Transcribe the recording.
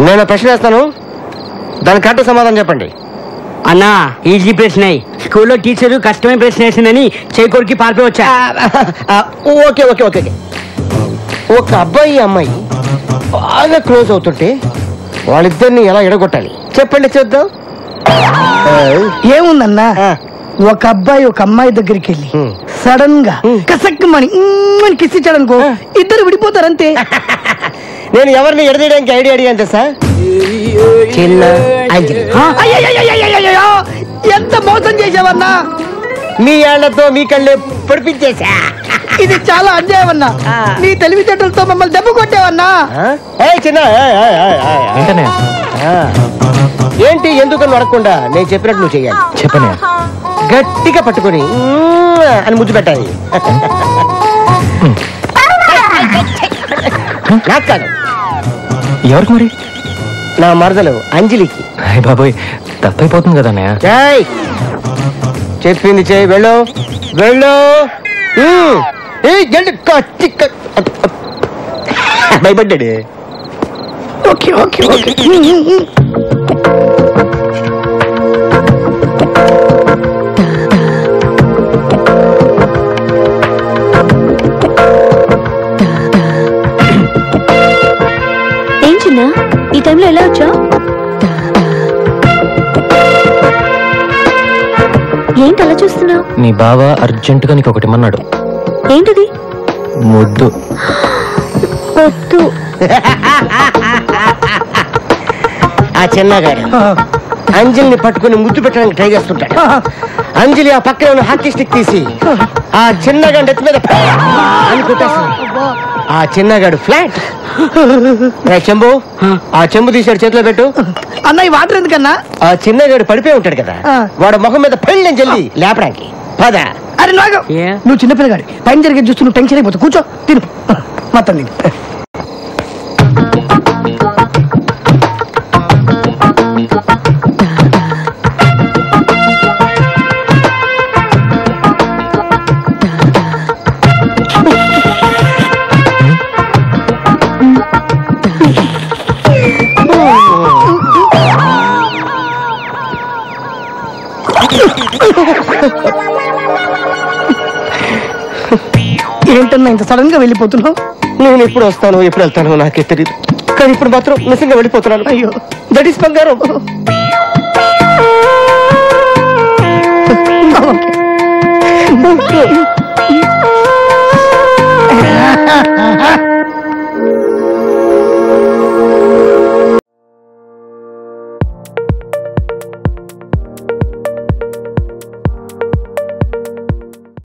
నేను ప్రశ్న వేస్తాను, దానికి కరెక్ట్ సమాధానం చెప్పండి. అన్నా ఈజీ ప్రశ్న. స్కూల్లో టీచరు కష్టమైన ప్రశ్న వేసిందని చేకూరికి పారిపోయి వచ్చా. Okay okay okay. ఒక అబ్బాయి అమ్మాయి బాగా క్లోజ్ అవుతుంటే వాళ్ళిద్దరిని ఎలా ఎడగొట్టాలి చెప్పండి చూద్దాం. ఏముందన్నా, ఒక అబ్బాయి ఒక అమ్మాయి దగ్గరికి వెళ్ళి సడన్ గా కసక్కమని కిస్ ఇచ్చాడనుకో, ఇద్దరు విడిపోతారంతే. నేను ఎవరిని ఎడదీయడానికి ఐడియా అడిగాను సార్. చిన్న ఎంత మోసం చేసావన్నా, మీ ఏళ్లతో మీ కళ్ళే పొడిపించేసా. ఇది చాలా అన్యాయం అన్నా. నీ తెలివితేటలతో మమ్మల్ని దెబ్బ కొట్టావన్నా. చిన్న ఏంటి ఎందుకని అడగకుండా నేను చెప్పినట్టు నువ్వు చెయ్యాలి. చెప్పనే గట్టిగా పట్టుకొని అని ముద్దు పెట్టాలి. నాకు కాదు, ఎవరికి మరి? నా మరదలు అంజలికి. బాబోయ్ తప్పైపోతుంది కదా అన్నయ్య. చెప్పింది చేయి, వెళ్ళు వెళ్ళు. భయపడ్డాడు. Okay okay okay. ఏం చిన్నా ఈ టైంలో ఎలా వచ్చా? ఏంటి అలా చూస్తున్నావు? నీ బావ అర్జెంటుగా నీకు ఒకటి ఇమ్మన్నాడు. ఏంటిది? ముద్దు. వద్దు. ఆ చిన్నగాడు అంజలిని పట్టుకుని ముద్దు పెట్టడానికి ట్రై చేస్తుంటాడు. అంజలి ఆ పక్కన ఉన్న హాకీ స్టిక్ తీసి ఆ చిన్నగాడు ఎత్తి మీద అని కొట్టేస్తాడు. ఆ చిన్నగాడు ఫ్లాట్. చెంబు, ఆ చెంబు తీసాడు చేతిలో పెట్టు. అన్న ఈ వాటర్ ఎందుకన్నా? ఆ చిన్నగాడు పడిపోయి ఉంటాడు కదా, వాడు మొహం మీద పెళ్ళని చెల్లి లేపడానికి పద. అరే నాగు, నువ్వు చిన్నపిల్లగాడి పైన జరిగే చూస్తూ నువ్వు టెన్షన్ అయిపోతావు. కూర్చో, తిను మొత్తం తిను. ఏంటన్నా ఇంత సడన్ గా వెళ్ళిపోతున్నావు? నేను ఎప్పుడు వస్తాను ఎప్పుడు వెళ్తాను నాకే తెలియదు, కానీ ఇప్పుడు మాత్రం నిజంగా వెళ్ళిపోతున్నాను. అయ్యో, దట్ ఈస్ బంగారం.